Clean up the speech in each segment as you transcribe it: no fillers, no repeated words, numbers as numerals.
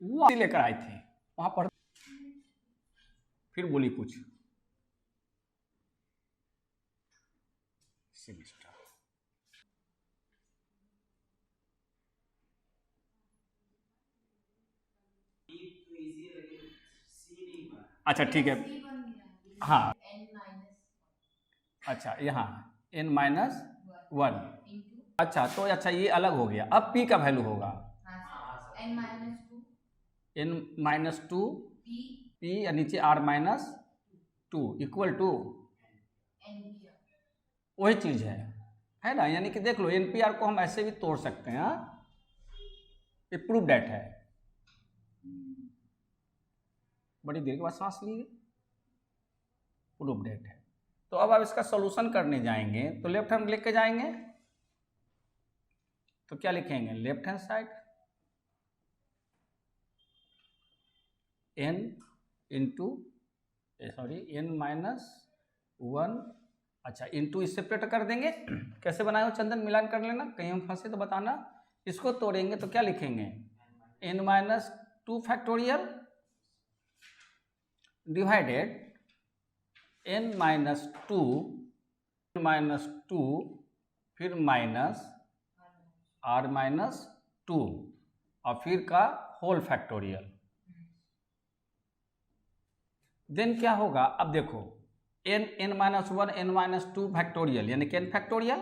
वो लेकर आए थे वहां पर। फिर बोली कुछ सेमिस्टर। अच्छा ठीक है, हाँ अच्छा यहाँ n-1। अच्छा तो अच्छा ये अलग हो गया। अब p का वैल्यू होगा n-2 p या नीचे r-2 इक्वल टू वही चीज है ना। यानी कि देख लो NPR को हम ऐसे भी तोड़ सकते हैं, ये प्रूफ डेट है। बड़ी देर के बाद सांस लिए, प्रूफ डेट है। तो अब आप इसका सॉल्यूशन करने जाएंगे तो लेफ्ट हैंड लेके जाएंगे तो क्या लिखेंगे, left hand side n into n-1। अच्छा इंटू इस सेपरेट कर देंगे। कैसे बनाए हो चंदन, मिलान कर लेना, कहीं हम फंसे तो बताना। इसको तोड़ेंगे तो क्या लिखेंगे, n-2 फैक्टोरियल डिवाइडेड n-2 फिर माइनस r-2 और फिर का होल फैक्टोरियल। देन क्या होगा, अब देखो n-1 n-2 फैक्टोरियल यानी कि n फैक्टोरियल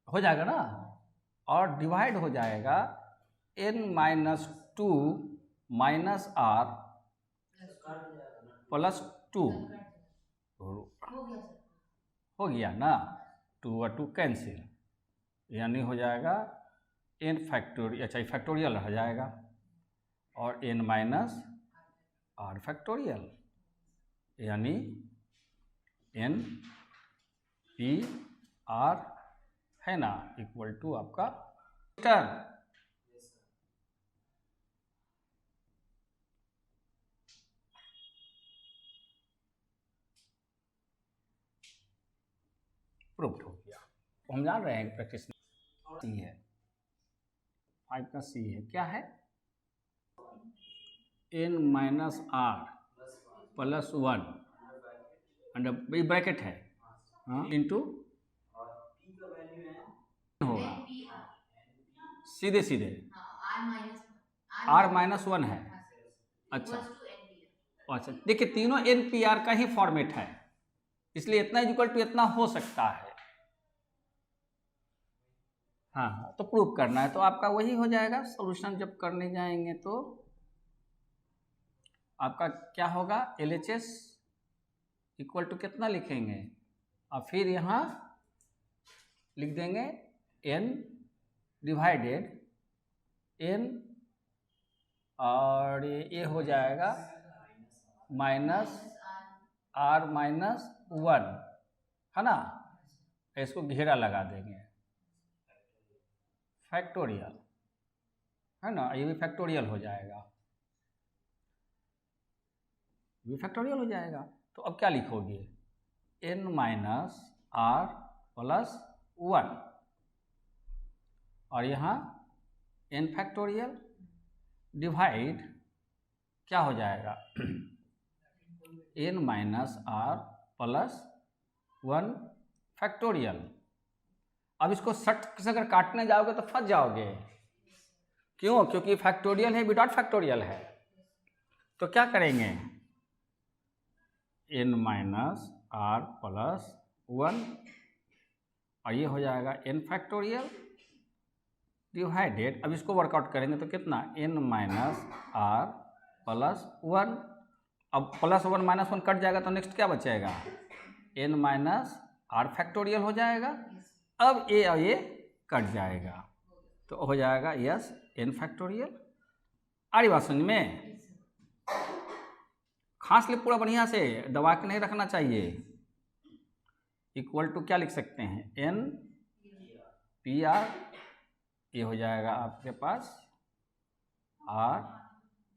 हो जाएगा ना, और डिवाइड हो जाएगा n-2 माइनस r प्लस 2 हो गया ना, 2 और 2 कैंसिल, यानी हो जाएगा n फैक्टोरियल। अच्छा फैक्टोरियल रह जाएगा और n माइनस r फैक्टोरियल यानी n p r है ना इक्वल टू आपका टर्म। प्रूव्ड हो गया। हम जान रहे हैं प्रैक्टिस सी है, 5 का सी है, क्या है n minus r plus 1 under bracket है इंटू होगा सीधे सीधे r-1 है। अच्छा अच्छा देखिए तीनों NPR का ही फॉर्मेट है, इसलिए इतना इक्वल टू इतना हो सकता है। हाँ तो प्रूव करना है तो आपका वही हो जाएगा। सॉल्यूशन जब करने जाएंगे तो आपका क्या होगा, LHS इक्वल टू कितना लिखेंगे और फिर यहाँ लिख देंगे n डिवाइडेड n और ये हो जाएगा माइनस r-1 है ना, इसको घेरा लगा देंगे फैक्टोरियल है ना, ये भी फैक्टोरियल हो जाएगा, ये फैक्टोरियल हो जाएगा। तो अब क्या लिखोगे, n माइनस r प्लस 1 और यहाँ n फैक्टोरियल डिवाइड क्या हो जाएगा n minus r plus 1 factorial. अब इसको सट से अगर काटने जाओगे तो फंस जाओगे, क्यों, क्योंकि फैक्टोरियल है विदाउट फैक्टोरियल है। तो क्या करेंगे n माइनस r प्लस 1 और ये हो जाएगा n फैक्टोरियल डिवाइडेड, अब इसको वर्कआउट करेंगे तो कितना n माइनस r प्लस 1, अब प्लस 1 माइनस 1 कट जाएगा तो नेक्स्ट क्या बचेगा n माइनस r फैक्टोरियल हो जाएगा। अब ये और ये कट जाएगा तो हो जाएगा यस n फैक्टोरियल। आ रही बात समझ में, खास ले पूरा बढ़िया से, दबा के नहीं रखना चाहिए। इक्वल टू क्या लिख सकते हैं n p r, ये हो जाएगा आपके पास r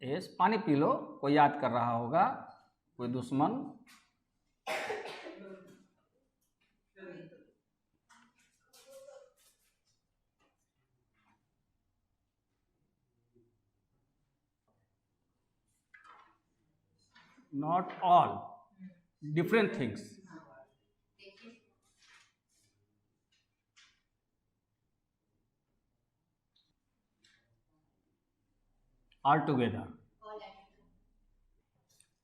s, पानी पी लो, कोई याद कर रहा होगा, कोई दुश्मन। Not all, different things. All together.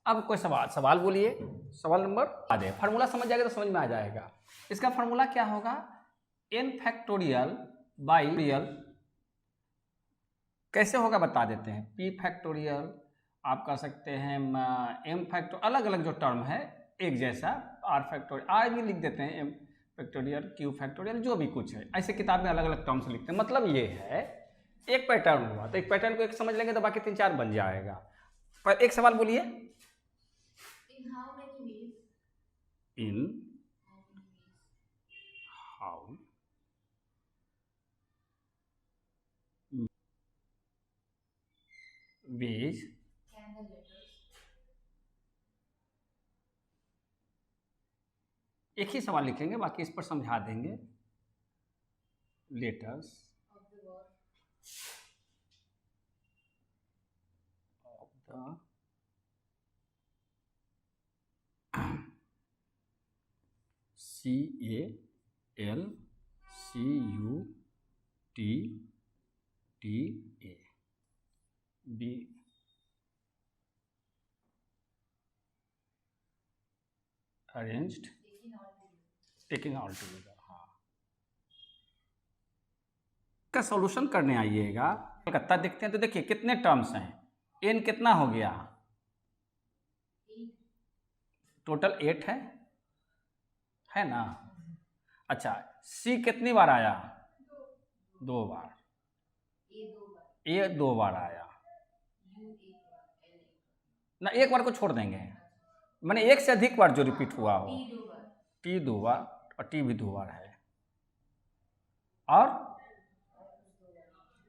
अब कोई सवाल बोलिए, सवाल नंबर आ जाए, फार्मूला समझ जाएगा तो समझ में आ जाएगा। इसका फार्मूला क्या होगा, n फैक्टोरियल बाई रियल, कैसे होगा बता देते हैं। p फैक्टोरियल आप कर सकते हैं, m फैक्टोरियल, अलग अलग जो टर्म है एक जैसा, r फैक्टोरियल, r भी लिख देते हैं, m फैक्टोरियल, q फैक्टोरियल, जो भी कुछ है ऐसे किताब में अलग अलग टर्म से लिखते हैं। मतलब ये है एक पैटर्न हुआ तो एक पैटर्न को एक समझ लेंगे तो बाकी 3-4 बन जाएगा। पर एक सवाल बोलिए, In how many ways? in how ways Can the letters एक ही सवाल लिखेंगे, बाकी इस पर समझा देंगे। Letters of the word of the CALCUTA be arranged taken all together? taking all together। हाँ, का सॉल्यूशन करने आइएगा। कलकत्ता देखते हैं तो देखिए कितने टर्म्स हैं, n कितना हो गया, टोटल 8 है ना। अच्छा, c कितनी बार आया, 2 बार, A 2 बार, a 2 बार आया U 1 बार, L 1 बार, ना, एक बार को छोड़ देंगे, मैंने एक से अधिक बार जो रिपीट हुआ हो, T 2 बार, t 2 बार और t भी 2 बार है,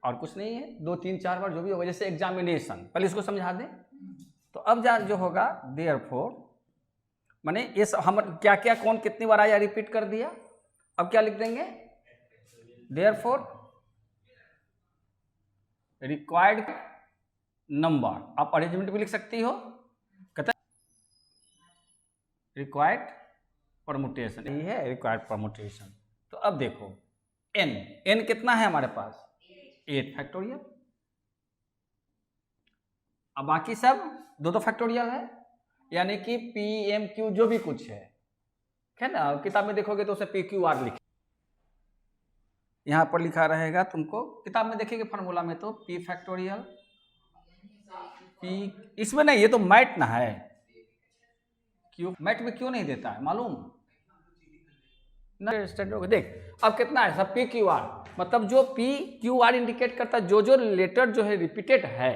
और कुछ नहीं है, 2 3 4 बार जो भी होगा, जैसे एग्जामिनेशन, पहले इसको समझा दें। तो अब जो होगा देयरफॉर, माने ये हम क्या क्या कौन कितनी बार आया रिपीट कर दिया। अब क्या लिख देंगे, देयरफॉर रिक्वायर्ड नंबर, आप अरेंजमेंट भी लिख सकती हो, कहते रिक्वायर्ड परमुटेशन, यही है रिक्वायर्ड परमुटेशन। तो अब देखो n कितना है हमारे पास, 8 फैक्टोरियल, अब बाकी सब 2 फैक्टोरियल है, यानी कि p m q जो भी कुछ है ना, किताब में देखोगे तो उसे p q r लिखे, यहाँ पर लिखा रहेगा, तुमको किताब में देखेंगे फार्मूला में तो p फैक्टोरियल p, इसमें नहीं, ये तो मैट ना है, क्यों मैट में क्यों नहीं देता है मालूम ना, देख अब कितना है सब, p q r, मतलब जो p q r इंडिकेट करता है, जो लेटर जो है रिपीटेड है,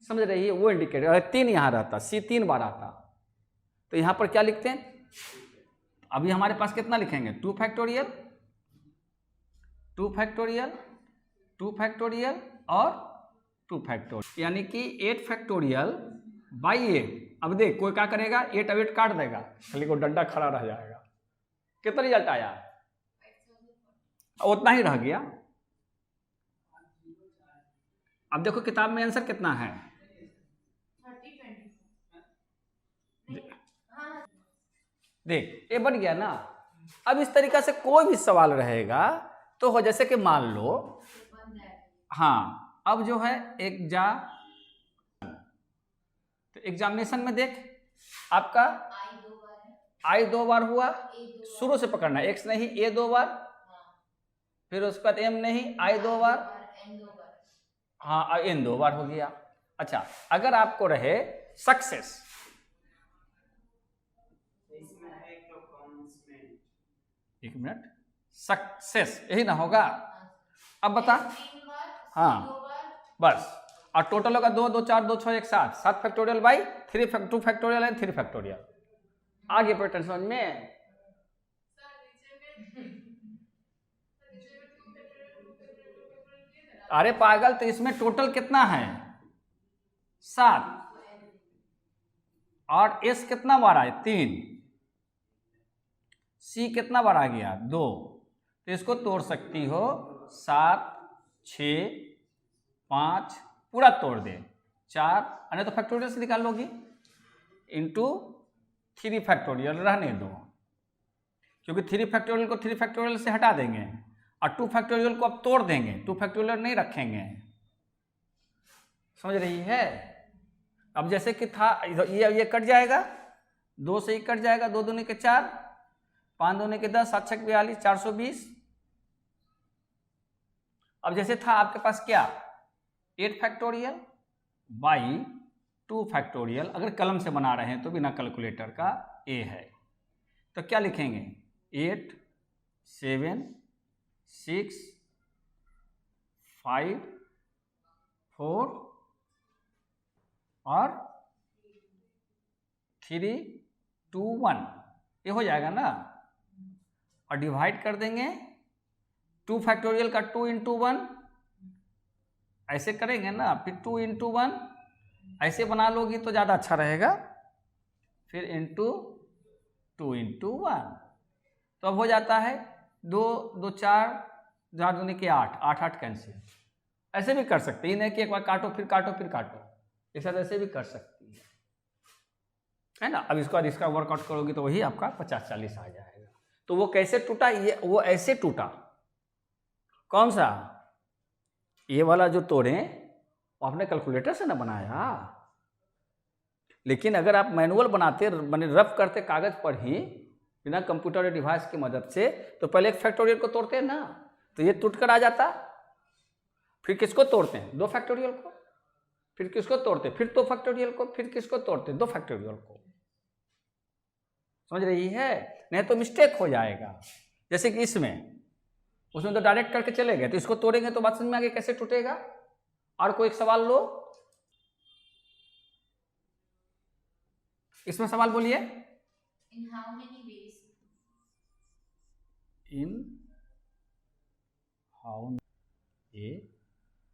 समझ रही है, वो इंडिकेट, अगर 3 यहाँ रहता, c 3 बार आता, तो यहाँ पर क्या लिखते हैं, अभी हमारे पास कितना लिखेंगे, 2 फैक्टोरियल 2 फैक्टोरियल 2 फैक्टोरियल और 2 फैक्टोरियल, यानी कि 8 फैक्टोरियल बाई 8। अब देख कोई क्या करेगा, 8 अब 8 काट देगा, खाली को डंडा खड़ा रह जाएगा, कितना रिजल्ट आया, उतना ही रह गया। अब देखो किताब में आंसर कितना है, 30 20, देख ये बन गया ना। अब इस तरीका से कोई भी सवाल रहेगा तो हो, जैसे कि मान लो, हाँ अब जो है तो एग्जामिनेशन में देख आपका I 2 बार है, I 2 बार हुआ, A 2 बार, शुरू से पकड़ना, x नहीं a 2 बार, फिर उसके बाद m नहीं I 2 बार, N 2 बार, हाँ n 2 बार हो गया। अच्छा, अगर आपको रहे सक्सेस, एक मिनट, सक्सेस यही ना होगा, अब बता, 3 बार, हाँ 2 बार, बस, और टोटल होगा 2 2 4 2 6 1 7 factorial by 2 factorial and 3 factorial. आगे पैटर्न समझ में, अरे पागल, तो इसमें टोटल कितना है 7, और s कितना बार आया 3, c कितना बार आ गया 2, तो इसको तोड़ सकती हो 7 6 5, पूरा तोड़ दे 4, अरे तो फैक्टोरियल से निकाल लोगी, इंटू 3 फैक्टोरियल रहने दो, क्योंकि 3 फैक्टोरियल को 3 फैक्टोरियल से हटा देंगे और 2 फैक्टोरियल को अब तोड़ देंगे, 2 फैक्टोरियल नहीं रखेंगे। समझ रही है? अब जैसे कि था ये कट जाएगा, 2 से ही कट जाएगा, 2 दूनी के 4, 5 दूनी के 10, 7 छक 42, 420। अब जैसे था आपके पास क्या 8 फैक्टोरियल बाई 2 फैक्टोरियल, अगर कलम से बना रहे हैं तो बिना कैलकुलेटर का a है, तो क्या लिखेंगे 8 7 6 5 4 और 3 2 1, ये हो जाएगा ना। और डिवाइड कर देंगे 2 फैक्टोरियल का 2 इंटू 1, ऐसे करेंगे ना, फिर 2 इंटू 1 ऐसे बना लोगी तो ज़्यादा अच्छा रहेगा, फिर इंटू 2 इंटू 1, तो अब हो जाता है 2 2 4 4 दूनी के 8 8 8 कैंसिल। ऐसे भी कर सकते हैं, नहीं कि एक बार काटो फिर काटो फिर काटो, एक साथ ऐसे भी कर सकती है ना। अब इसके बाद इसका वर्कआउट करोगी तो वही आपका 50 40 आ जाएगा। तो वो कैसे टूटा, ये वो ऐसे टूटा। कौन सा? ये वाला जो तोड़े वो आपने कैलकुलेटर से ना बनाया, लेकिन अगर आप मैनुअल बनाते माने रफ करते कागज पर ही बिना कंप्यूटर डिवाइस की मदद से, तो पहले एक फैक्टोरियल को तोड़ते हैं ना, तो ये टूट कर आ जाता। फिर किसको तोड़ते हैं 2 फैक्टोरियल को, फिर किसको तोड़ते हैं फिर 2 फैक्टोरियल को, फिर किसको तोड़ते हैं 2 फैक्टोरियल को। समझ रही है? नहीं तो मिस्टेक हो जाएगा। जैसे कि उसमें तो डायरेक्ट करके चले गए, तो इसको तोड़ेंगे तो बात समझ में आगे कैसे टूटेगा। और कोई एक सवाल लो, इसमें सवाल बोलिए। In how many ways? In how A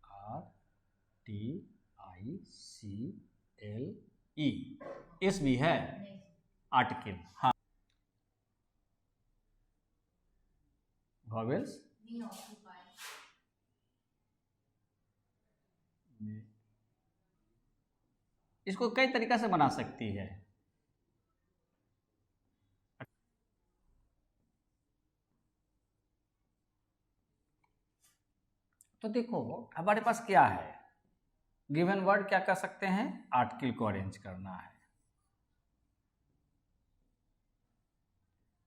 R T I C L E, इस भी है आर्टिकल। हाँ, वॉवेल्स We occupy. इसको कई तरीका से बना सकती है। तो देखो हमारे पास क्या है, गिवन वर्ड क्या कर सकते हैं, आर्टिकल को अरेंज करना है।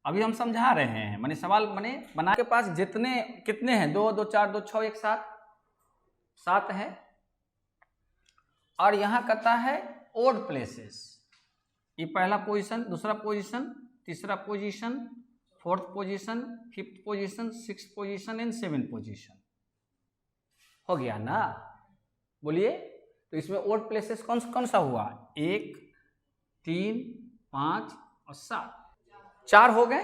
अभी हम समझा रहे हैं, माने सवाल माने बना के पास जितने कितने हैं 2 2 4 2 6 1 7 7 है। और यहाँ कहता है ओड प्लेसेस, ये पहला पोजीशन, दूसरा पोजीशन, तीसरा position, 4th position, 5th position, 6th position and 7th position. हो गया ना? बोलिए। तो इसमें ओड प्लेसेस कौन सा हुआ, 1 3 5 और 7, 4 हो गए।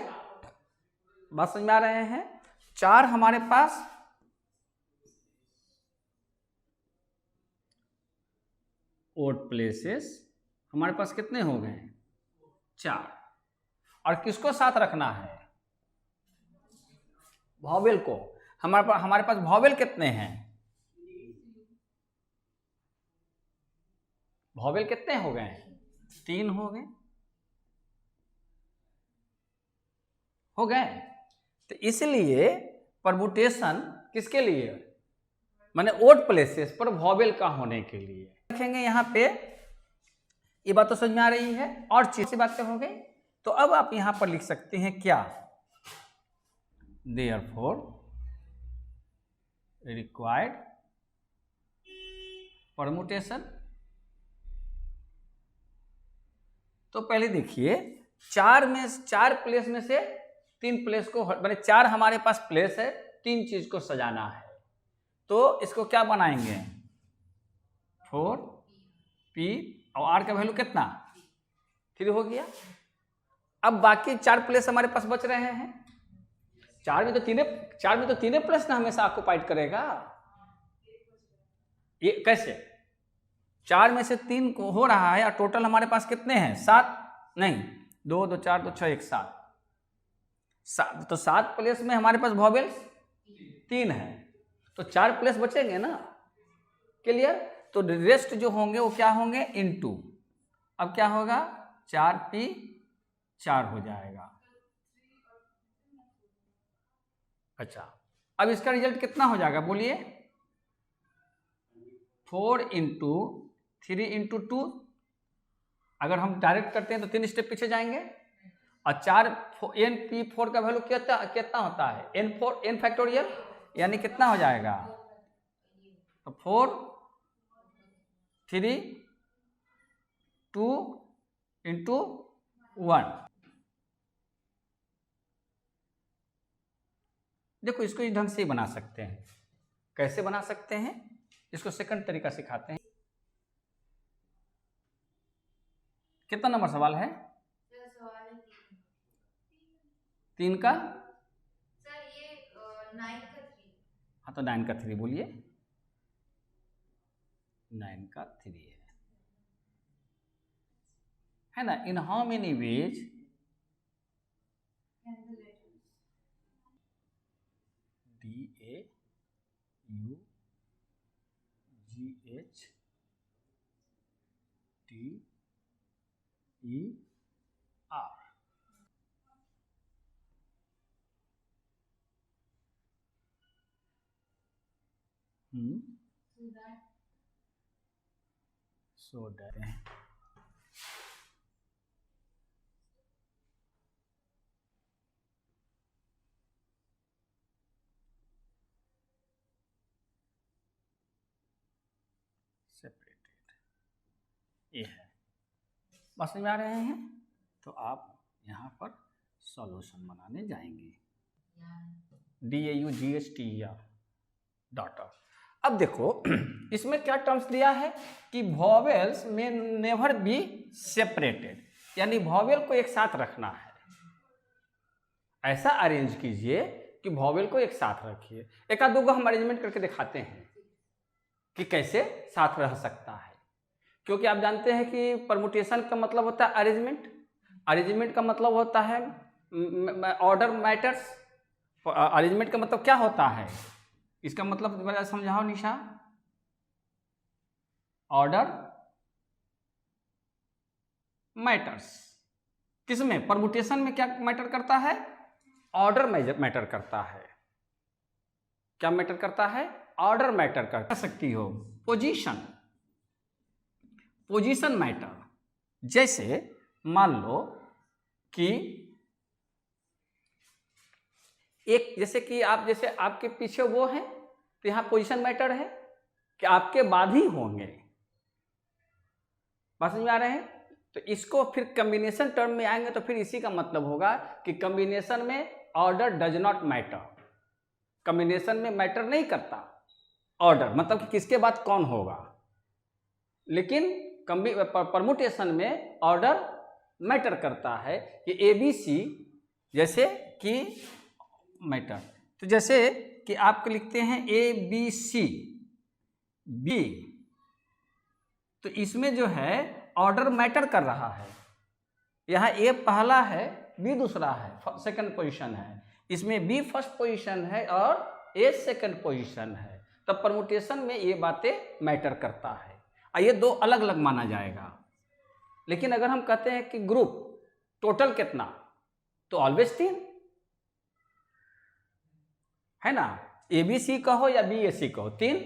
बात समझ में आ रहे हैं? 4 हमारे पास ओड प्लेसेस हमारे पास कितने हो गए, 4। और किसको साथ रखना है, वॉवेल को। हमारे पास वॉवेल कितने हैं, वॉवेल कितने हो गए, 3 हो गए। हो गए। तो इसलिए परमुटेशन किसके लिए, माने ओड प्लेसेस पर वॉवेल का होने के लिए रखेंगे। यहाँ पे ये बात तो समझ में आ रही है। और चीज से बातें हो गई, तो अब आप यहां पर लिख सकते हैं क्या, देयरफॉर रिक्वायर्ड परमुटेशन। तो पहले देखिए 4 प्लेस में से 3 प्लेस को, माने 4 हमारे पास प्लेस है, 3 चीज को सजाना है। तो इसको क्या बनाएंगे, 4 P और R का वैल्यू कितना 3 हो गया। अब बाकी 4 प्लेस हमारे पास बच रहे हैं। 4 में तो तीन प्लेस ना हमेशा ऑक्युपाइड करेगा। ये कैसे, 4 में से 3 को हो रहा है और टोटल हमारे पास कितने हैं 7, नहीं 2 2 4 2 6 1 7। तो 7 प्लेस में हमारे पास वॉवेल्स 3 है, तो 4 प्लेस बचेंगे ना। क्लियर? तो रेस्ट जो होंगे वो क्या होंगे, इनटू। अब क्या होगा 4p 4 हो जाएगा। अच्छा, अब इसका रिजल्ट कितना हो जाएगा बोलिए? 4 इंटू 3 इंटू 2, अगर हम डायरेक्ट करते हैं तो 3 स्टेप पीछे जाएंगे, और 4 np4 का वैल्यू कितना होता है? n फैक्टोरियल, यानी कितना हो जाएगा? तो 4 3 2 इंटू 1। देखो इसको इस ढंग से ही बना सकते हैं। कैसे बना सकते हैं इसको सेकंड तरीका सिखाते हैं। कितना नंबर सवाल है? सर सवाल है 3 का? सर ये 9 का 3। हाँ तो 9 का 3 बोलिए। 9 का 3 है ना। In how many ways DAUGHTER। So that separated, ये है। बस समझ में आ रहे हैं? तो आप यहाँ पर सॉल्यूशन बनाने जाएंगे। DAUGHTER daughter. अब देखो इसमें क्या टर्म्स दिया है कि वॉवेल्स में नेवर बी सेपरेटेड, यानी वॉवेल को एक साथ रखना है। ऐसा अरेंज कीजिए कि वॉवेल को एक साथ रखिए। एक आध दो हम अरेंजमेंट करके दिखाते हैं कि कैसे साथ रह सकता है, क्योंकि आप जानते हैं कि परमुटेशन का मतलब होता है अरेंजमेंट, अरेंजमेंट का मतलब होता है ऑर्डर मैटर्स। अरेंजमेंट का मतलब क्या होता है? इसका मतलब जरा समझाओ निशा। ऑर्डर मैटर्स किसमें? परमुटेशन में क्या मैटर करता है? ऑर्डर मैटर करता है। क्या मैटर करता है? ऑर्डर मैटर कर सकती हो। Position, position matter. जैसे मान लो कि एक, जैसे कि आप, जैसे आपके पीछे वो है तो यहाँ पोजीशन मैटर है कि आपके बाद ही होंगे। बात समझ में आ रहे हैं? तो इसको फिर कॉम्बिनेशन टर्म में आएंगे तो फिर इसी का मतलब होगा कि कॉम्बिनेशन में order does not matter. Combination में मैटर नहीं करता ऑर्डर, मतलब कि किसके बाद कौन होगा, लेकिन परमुटेशन में ऑर्डर मैटर करता है कि ABC, जैसे कि मैटर, तो जैसे कि आप लिखते हैं ABC B, तो इसमें जो है ऑर्डर मैटर कर रहा है। यहाँ A पहला है, B दूसरा है, सेकंड पोजीशन है, इसमें B फर्स्ट पोजीशन है और A सेकंड पोजीशन है। तब परमुटेशन में ये बातें मैटर करता है, और ये दो अलग अलग माना जाएगा। लेकिन अगर हम कहते हैं कि ग्रुप टोटल कितना, तो ऑलवेज 3 है ना। ABC कहो या BAC कहो, 3।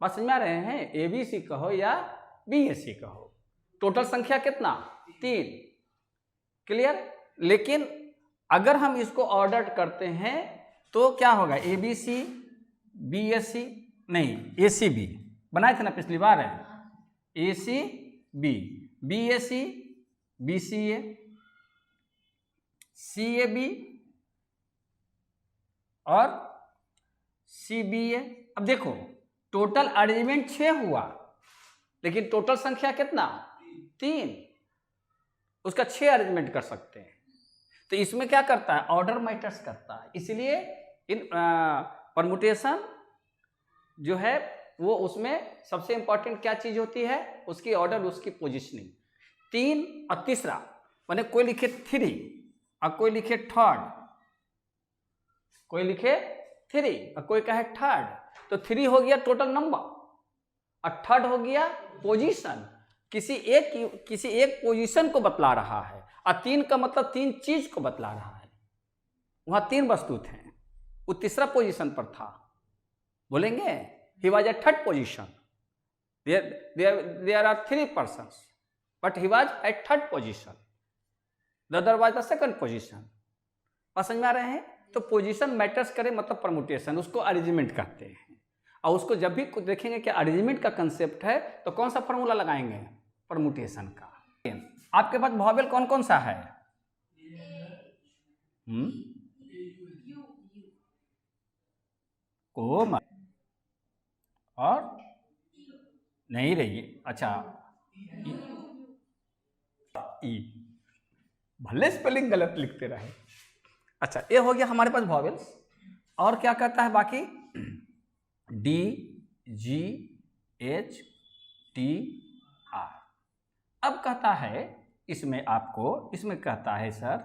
बात समझ में आ रहे हैं? ABC कहो या BAC कहो, टोटल संख्या कितना? 3। क्लियर? लेकिन अगर हम इसको ऑर्डर करते हैं तो क्या होगा? ABC BAC नहीं, ACB बनाए थे ना पिछली बार है, ACB BAC BCA CAB और CBA। अब देखो टोटल अरेंजमेंट 6 हुआ, लेकिन टोटल संख्या कितना? 3। उसका 6 अरेंजमेंट कर सकते हैं। तो इसमें क्या करता है? ऑर्डर मैटर्स करता है। इसलिए इन परमुटेशन जो है वो, उसमें सबसे इंपॉर्टेंट क्या चीज होती है? उसकी ऑर्डर, उसकी पोजीशनिंग। 3 और तीसरा, माने कोई लिखे 3 और कोई लिखे 3rd, कोई लिखे 3 और कोई कहे 3rd, तो 3 हो गया टोटल नंबर और 3rd हो गया पोजीशन। किसी एक पोजीशन को बतला रहा है, और 3 का मतलब 3 चीज को बतला रहा है। वहां 3 वस्तु थे, वो तीसरा पोजीशन पर था। बोलेंगे he was at third position, there are 3 persons but he was at third position, the other was the second position. समझ में आ रहे हैं? तो पोजीशन मैटर्स करे, मतलब परमुटेशन, उसको अरेंजमेंट कहते हैं। और उसको जब भी देखेंगे कि अरेंजमेंट का कंसेप्ट है तो कौन सा फॉर्मूला लगाएंगे? परमुटेशन का। आपके पास वॉवेल कौन कौन सा है? कोम और नहीं रही, अच्छा ई, भले स्पेलिंग गलत लिखते रहे। अच्छा, ये हो गया हमारे पास वॉवेल्स। और क्या कहता है बाकी? D, G, H, T, R. अब कहता है इसमें कहता है सर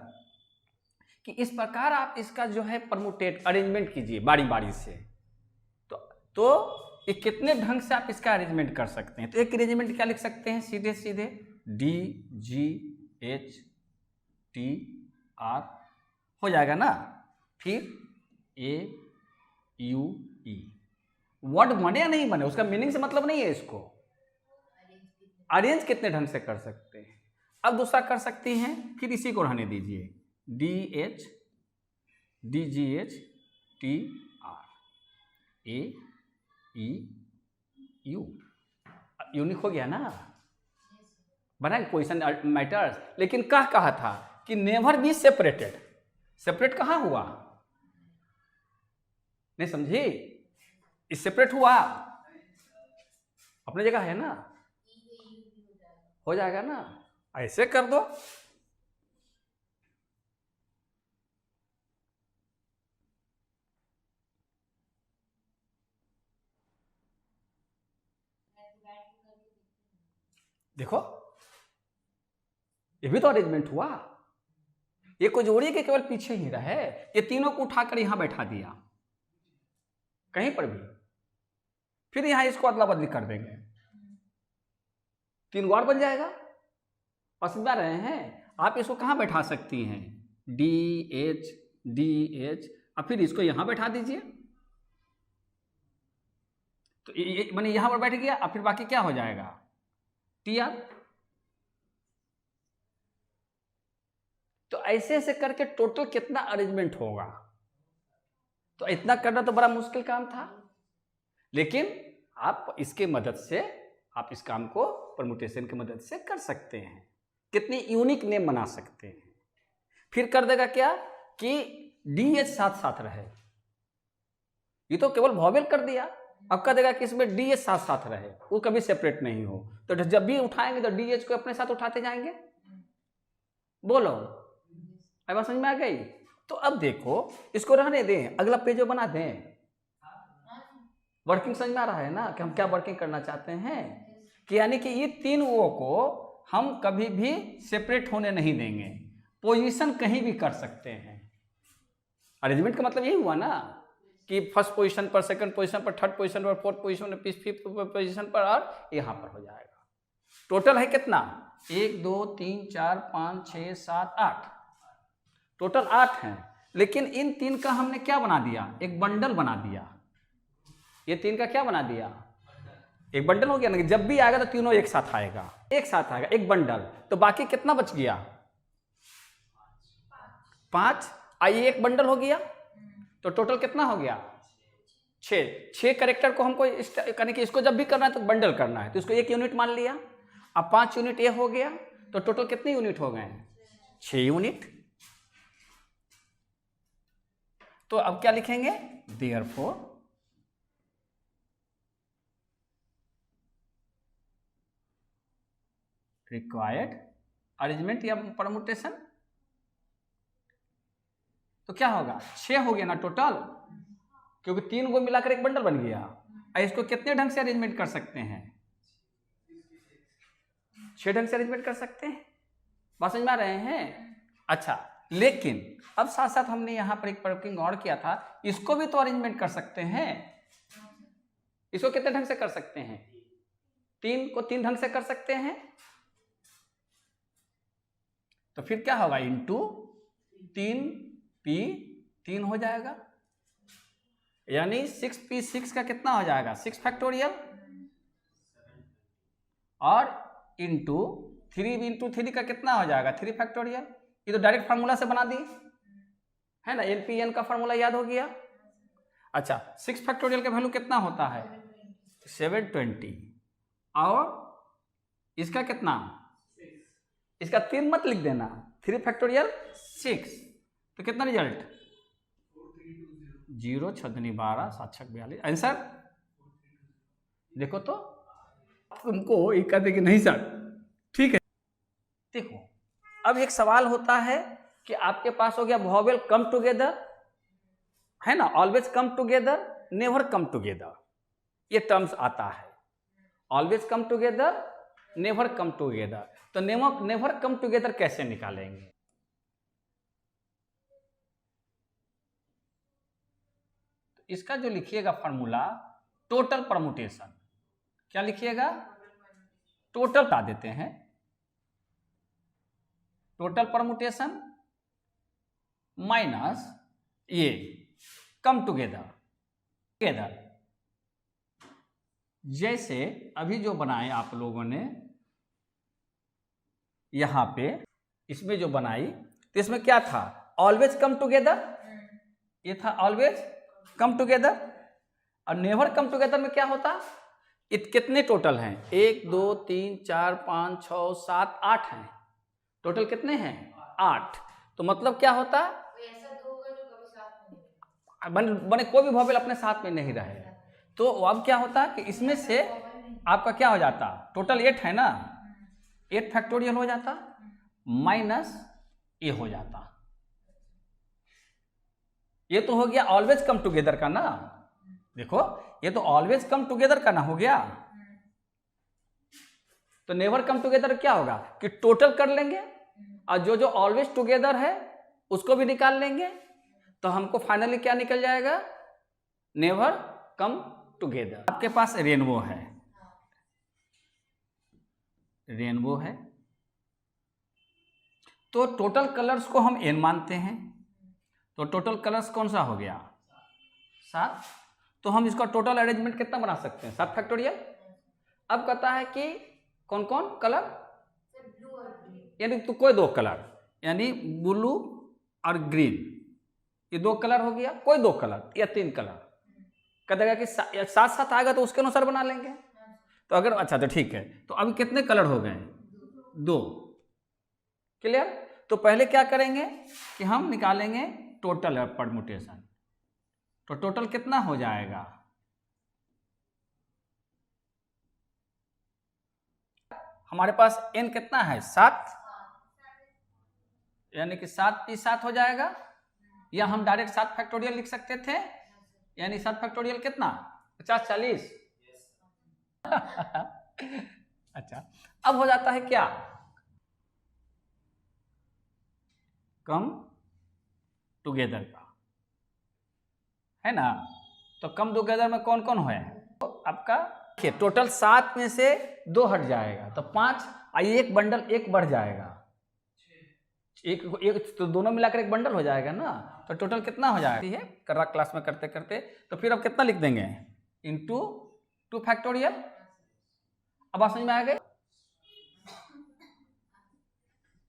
कि इस प्रकार आप इसका जो है परमुटेट अरेंजमेंट कीजिए बारी बारी से। तो ये कितने ढंग से आप इसका अरेंजमेंट कर सकते हैं? तो एक अरेंजमेंट क्या लिख सकते हैं? सीधे सीधे D, G, H, T, R हो जाएगा ना। फिर ए, यू, ई। वर्ड बने या नहीं बने उसका मीनिंग से मतलब नहीं है, इसको अरेंज कितने ढंग से कर सकते हैं। अब दूसरा कर सकती हैं, फिर इसी को रहने दीजिए, D H, D G H, T are, A, E, you. Unique हो गया ना, बना पोजिशन मैटर्स। लेकिन कहा था कि नेवर बी सेपरेटेड। सेपरेट कहाँ हुआ? नहीं समझी? इस सेपरेट हुआ अपनी जगह है ना, हो जाएगा ना। ऐसे कर दो, देखो ये भी तो अरेंजमेंट हुआ। ये कोई जोड़ी के केवल पीछे ही रहे, ये तीनों को उठाकर यहां बैठा दिया कहीं पर भी, फिर यहां इसको अदला बदली कर देंगे, 3 और बन जाएगा। समझ रहे हैं? आप इसको कहां बैठा सकती हैं? डी एच, और फिर इसको यहां बैठा दीजिए, तो ये मैंने यहां पर बैठ गया, और फिर बाकी क्या हो जाएगा? T R. तो ऐसे ऐसे करके टोटल कितना अरेंजमेंट होगा? तो इतना करना तो बड़ा मुश्किल काम था, लेकिन आप इसके मदद से आप इस काम को परमुटेशन की मदद से कर सकते हैं। कितनी यूनिक नेम बना सकते हैं। फिर कर देगा क्या कि डी एच साथ साथ रहे, ये तो केवल वॉवेल कर दिया। अब कह देगा कि इसमें डी एच साथ साथ रहे, वो कभी सेपरेट नहीं हो। तो जब भी उठाएंगे तो डी एच को अपने साथ उठाते जाएंगे। बोलो, अब बात समझ में आ गई? तो अब देखो, इसको रहने दें, अगला पेज बना दें। वर्किंग समझ में आ रहा है ना कि हम क्या वर्किंग करना चाहते हैं? कि यानी कि ये 3 वो को हम कभी भी सेपरेट होने नहीं देंगे, पोजीशन कहीं भी कर सकते हैं। अरेंजमेंट का मतलब यही हुआ ना कि फर्स्ट पोजीशन पर, सेकंड पोजीशन पर, थर्ड पोजीशन पर, फोर्थ पोजीशन पर, फिफ्थ पोजीशन पर, और यहां पर हो जाएगा। टोटल है कितना? 1 2 3 4 5 6 7 8, टोटल 8 हैं। लेकिन इन 3 का हमने क्या बना दिया? एक बंडल बना दिया। ये 3 का क्या बना दिया? एक बंडल हो गया ना, कि जब भी आएगा तो तीनों एक साथ आएगा, एक बंडल। तो बाकी कितना बच गया? 5। आइए, एक बंडल हो गया, तो टोटल कितना हो गया? 6 कैरेक्टर को हमको यानी कि इसको जब भी करना है तो बंडल करना है, तो इसको 1 यूनिट मान लिया। अब 5 यूनिट ये हो गया, तो टोटल कितने यूनिट हो गए? 6 यूनिट। तो अब क्या लिखेंगे? देयरफॉर रिक्वायर्ड अरेंजमेंट या परमुटेशन। तो क्या होगा? 6 हो गया ना टोटल, क्योंकि 3 को मिलाकर एक बंडल बन गया। इसको कितने ढंग से अरेंजमेंट कर सकते हैं? 6 ढंग से अरेंजमेंट कर सकते हैं। बात समझ में आ रहे हैं? अच्छा, लेकिन अब साथ साथ हमने यहां पर एक वर्किंग और किया था, इसको भी तो अरेंजमेंट कर सकते हैं। इसको कितने ढंग से कर सकते हैं? 3 को 3 ढंग से कर सकते हैं, तो फिर क्या होगा, इंटू 3p 3 हो जाएगा, यानी 6p6 का कितना हो जाएगा 6 फैक्टोरियल, और इंटू 3 इंटू 3 का कितना हो जाएगा 3 फैक्टोरियल। ये तो डायरेक्ट फार्मूला से बना दी है ना, LPN का फार्मूला याद हो गया। अच्छा 6 फैक्टोरियल का वैल्यू कितना होता है 720, और इसका कितना, इसका 3 मत लिख देना, 3 फैक्टोरियल 6, तो कितना रिजल्ट 0 6 दूनी 12 7 6 42, आंसर देखो तो तुमको ये कहते कि नहीं सर ठीक है। देखो अब एक सवाल होता है कि आपके पास हो गया वोवेल कम टुगेदर है ना, always come together, never come together, ये टर्म्स आता है, always come together, never come together. तो नेवर कम टुगेदर कैसे निकालेंगे, तो इसका जो लिखिएगा फॉर्मूला टोटल परमुटेशन, क्या लिखिएगा टोटल बता देते हैं, टोटल परमुटेशन माइनस ये कम टुगेदर, जैसे अभी जो बनाए आप लोगों ने यहां पे, इसमें जो बनाई तो इसमें क्या था ऑलवेज कम टुगेदर, ये था ऑलवेज कम टुगेदर, और नेवर कम टुगेदर में क्या होता, कितने टोटल हैं 1 2 3 4 5 6 7 8 हैं, टोटल कितने हैं 8, तो मतलब क्या होता ऐसा दो होगा जो कभी साथ में नहीं बने कोई भी वोवेल अपने साथ में नहीं रहे, तो अब क्या होता कि इसमें से आपका क्या हो जाता, टोटल 8 है ना, 8 फैक्टोरियल हो जाता माइनस ये हो जाता, ये तो हो गया ऑलवेज कम टुगेदर का ना, देखो ये तो ऑलवेज कम टुगेदर का ना हो गया, तो नेवर कम टुगेदर क्या होगा कि टोटल कर लेंगे और जो जो ऑलवेज टुगेदर है उसको भी निकाल लेंगे, तो हमको फाइनली क्या निकल जाएगा नेवर कम टुगेदर। आपके पास रेनबो है, रेनबो है, तो टोटल कलर्स को हम n मानते हैं, तो टोटल कलर्स कौन सा हो गया 7, तो हम इसका टोटल अरेंजमेंट कितना बना सकते हैं 7 फैक्टोरियल। अब कहता है कि कौन कौन कलर, ब्लू और ग्रीन, यानी तो कोई 2 कलर, यानी ब्लू और ग्रीन, ये 2 कलर हो गया, कोई 2 कलर या 3 कलर, कह देगा कि साथ साथ आएगा तो उसके अनुसार बना लेंगे, तो अगर अच्छा तो ठीक है, तो अभी कितने कलर हो गए 2, क्लियर। तो पहले क्या करेंगे कि हम निकालेंगे टोटल परमुटेशन, तो टोटल कितना हो जाएगा, हमारे पास n कितना है 7, यानी कि 7p7 हो जाएगा, या हम डायरेक्ट 7 फैक्टोरियल लिख सकते थे, यानी 7 फैक्टोरियल कितना 50 40 अच्छा अब हो जाता है क्या कम टुगेदर का, है ना, तो कम टुगेदर में कौन कौन है, तो आपका देखिए टोटल 7 में से 2 हट जाएगा तो 5, आई एक बंडल एक बढ़ जाएगा, एक तो दोनों मिलाकर एक बंडल हो जाएगा ना, तो टोटल कितना हो जाएगा है कर रहा क्लास में करते करते, तो फिर अब कितना लिख देंगे इंटू 2 फैक्टोरियल, अब आप समझ में आ गए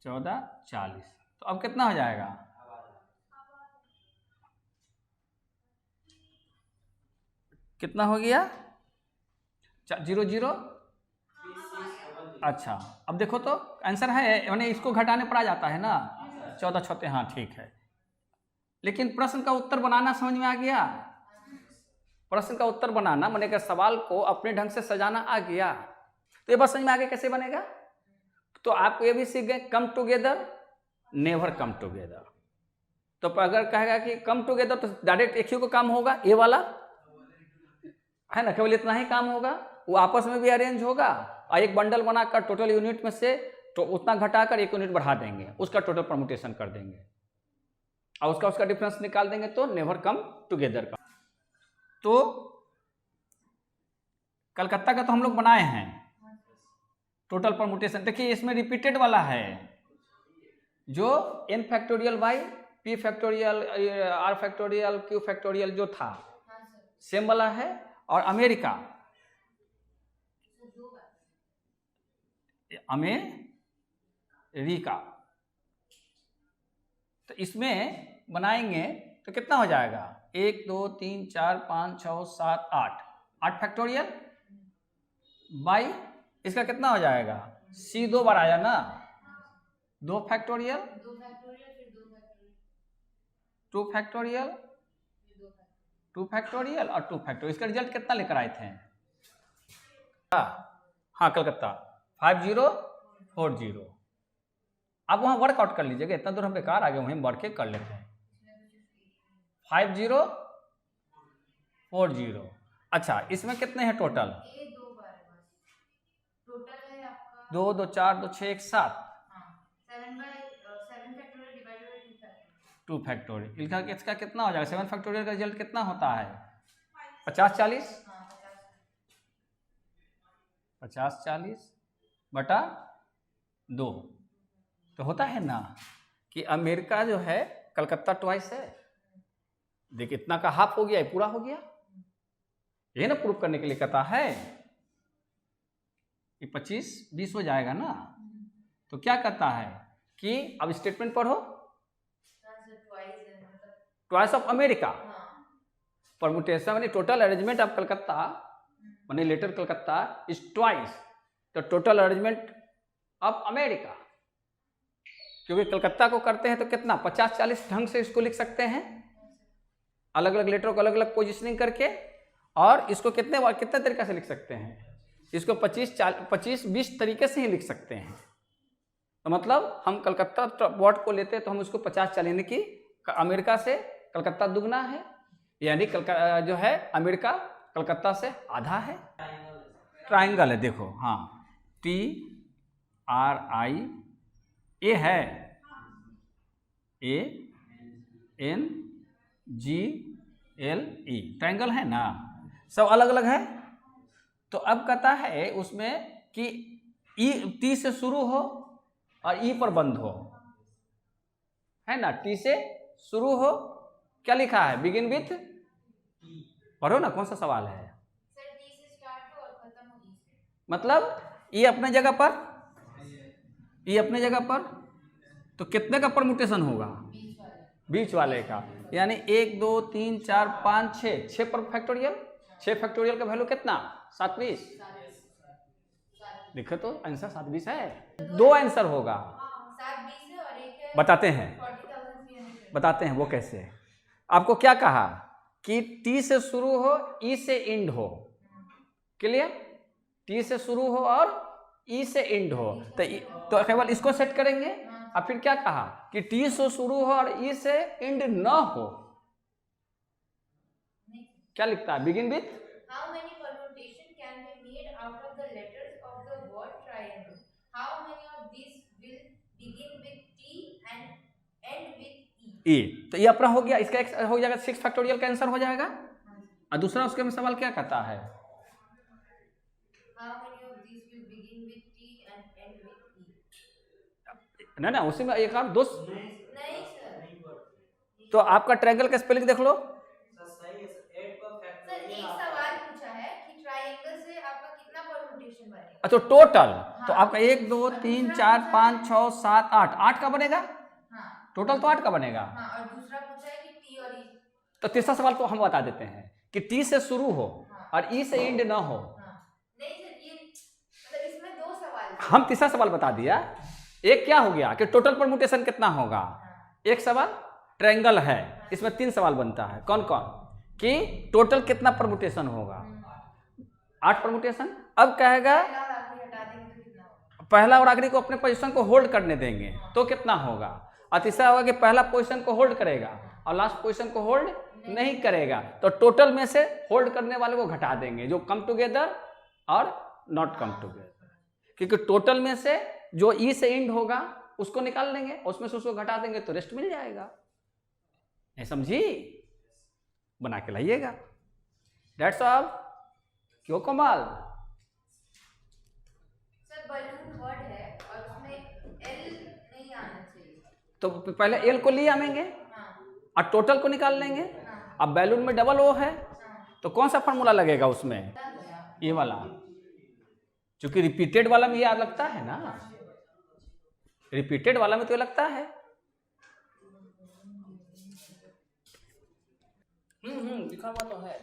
14 40, तो अब कितना हो जाएगा कितना हो गया 0 0, अच्छा अब देखो तो आंसर है, यानी इसको घटाने पर आ जाता है ना 14 6, हाँ ठीक है, लेकिन प्रश्न का उत्तर बनाना समझ में आ गया, प्रश्न का उत्तर बनाना माने कि सवाल को अपने ढंग से सजाना आ गया, तो ये बात समझ में आ गया कैसे बनेगा, तो आपको ये भी सीख गए come together never come together, तो अगर कहेगा कि कम टुगेदर तो डायरेक्ट एक ही को काम होगा, ये वाला है ना, केवल इतना ही काम होगा, वो आपस में भी अरेंज होगा और एक बंडल बनाकर टोटल यूनिट में से तो उतना घटाकर 1 यूनिट बढ़ा देंगे, उसका टोटल परमुटेशन कर देंगे और उसका डिफरेंस निकाल देंगे, तो नेवर कम टुगेदर का। तो कलकत्ता का तो हम लोग बनाए हैं, टोटल परमुटेशन देखिए इसमें रिपीटेड वाला है, जो n factorial by p factorial r factorial q factorial जो था हाँ सर। सेम वाला है। और अमेरिका सर 2 बार। अमेरिका, तो इसमें बनाएंगे तो कितना हो जाएगा 1 2 3 4 5 6 7 8 फैक्टोरियल बाई इसका कितना हो जाएगा c 2 बार आया ना, 2 फैक्टोरियल 2 फैक्टोरियल फिर 2 फैक्टोरियल 2 फैक्टोरियल फिर 2 फैक्टोरियल। 2 फैक्टोरियल और 2 फैक्टोरियल। इसका रिजल्ट कितना लेकर आए थे? हाँ कलकत्ता 5040। आप वहाँ वर्कआउट कर लीजिएगा, इतना दूर हम बेकार आ गए, वहीं बढ़ के कर लेते हैं। 5040। अच्छा इसमें कितने हैं टोटल? ए 2 बार है बस। टोटल है आपका 2 2 4 2 6 1 7। हाँ 7 factorial divided by 2 factorial. 2 factorial इसका कितना हो जाएगा? 7 फैक्टोरियल का रिजल्ट कितना होता है? 50-40। हाँ 50-40 बटा 2 तो होता है ना कि अमेरिका जो है कलकत्ता ट्वाइस है। देखिए इतना का हाफ हो गया, ये पूरा हो गया। ये ना प्रूफ करने के लिए कहता है कि 25-20 हो जाएगा ना। तो क्या कहता है कि अब स्टेटमेंट पढ़ो, ट्वाइस है मतलब ट्वाइस ऑफ अमेरिका हाँ परमुटेशन यानी टोटल अरेंजमेंट ऑफ कलकत्ता मानी letter Calcutta is twice the total arrangement of America. क्योंकि कलकत्ता को करते हैं तो कितना 50-40 ढंग से इसको लिख सकते हैं, अलग अलग लेटर को अलग अलग पोजिशनिंग करके। और इसको कितने तरीके से लिख सकते हैं? इसको 25-20 तरीके से ही लिख सकते हैं। तो मतलब हम कलकत्ता वर्ड को लेते हैं तो हम उसको 50-40 यानी कि अमेरिका से कलकत्ता दुगना है, यानी जो है अमेरिका कलकत्ता से आधा है। ट्राइंगल है देखो, हाँ TRIA है ANGLE ट्राइंगल है ना, सब अलग अलग है। तो अब कहता है उसमें कि T से शुरू हो और E पर बंद हो, है ना। T से शुरू हो, क्या लिखा है? बिगिन विथ, पढ़ो ना कौन सा सवाल है। सर टी से स्टार्ट हो और खत्म हो ई से। मतलब ये अपने जगह पर, ये अपने जगह पर, तो कितने का परमुटेशन होगा? बीच वाले का, यानी 1 2 3 4 5 6 पर फैक्टोरियल। 6 फैक्टोरियल का वैल्यू कितना? 720। देखो तो आंसर 720 है। 2 आंसर होगा, 720 है और एक है बताते हैं 40,300। बताते हैं वो कैसे। आपको क्या कहा कि टी से शुरू हो ई से एंड हो, क्लियर? टी से शुरू हो और ई से एंड हो, तो केवल इसको सेट करेंगे। और फिर क्या कहा कि टी से शुरू हो और ई से एंड न हो, क्या लिखता है? Begin with How many permutation can be made out of the letters of the word triangle? How many of these will begin with T and end with E? ए, तो ये अपना हो गया, इसका एक हो जाएगा 6 फैक्टोरियल का आंसर हो जाएगा। और दूसरा उसके में सवाल क्या कहता है? How many of these will begin with T and end with E? ना ना उसी में एक और दोस्त। नहीं सर, तो आपका ट्रायंगल का स्पेलिंग देख लो। सर एक सवाल पूछा है कि ट्रायंगल से आपका कितना परमुटेशन बनेगा? अच्छा टोटल, तो हाँ। आपका 1 2 3 4 5 6 7 8 8 का बनेगा। हाँ टोटल तो 8 का बनेगा। हाँ, और दूसरा पूछा है कि T और E। तो तीसरा सवाल को हम बता देते हैं कि टी से शुरू हो और ई से एंड ना हो। हाँ नहीं सर, ये मतलब इसमें 2 सवाल थे। हम तीसरा सवाल बता दिया। एक क्या हो गया कि टोटल परमुटेशन कितना होगा। एक सवाल ट्रायंगल है, इसमें 3 सवाल बनता है। कौन कौन? कि टोटल कितना परमुटेशन होगा? 8 परमुटेशन। अब कहेगा पहला और आखिरी हटा देंगे तो कितना होगा? पहला और आखिरी को अपने पोजीशन को होल्ड करने देंगे तो कितना होगा। और तीसरा होगा कि पहला पोजीशन को होल्ड करेगा और लास्ट पोजीशन को होल्ड नहीं करेगा, तो टोटल में से होल्ड करने वाले को घटा देंगे, जो कम टुगेदर और नॉट कम टुगेदर। क्योंकि टोटल में से जो ई से एंड होगा उसको निकाल लेंगे, उसमें से उसको घटा देंगे तो रेस्ट मिल जाएगा। ये समझी? बना के लाइएगा। That's all. क्यों कमाल? सर बलून तो पहले एल को ले आवेंगे हाँ और टोटल को निकाल लेंगे। हाँ अब बैलून में डबल ओ है हाँ तो कौन सा फार्मूला लगेगा उसमें? ये वाला, क्योंकि रिपीटेड वाला में ये लगता है ना, रिपीटेड वाला में तो ये लगता है। लिखा हुआ तो है।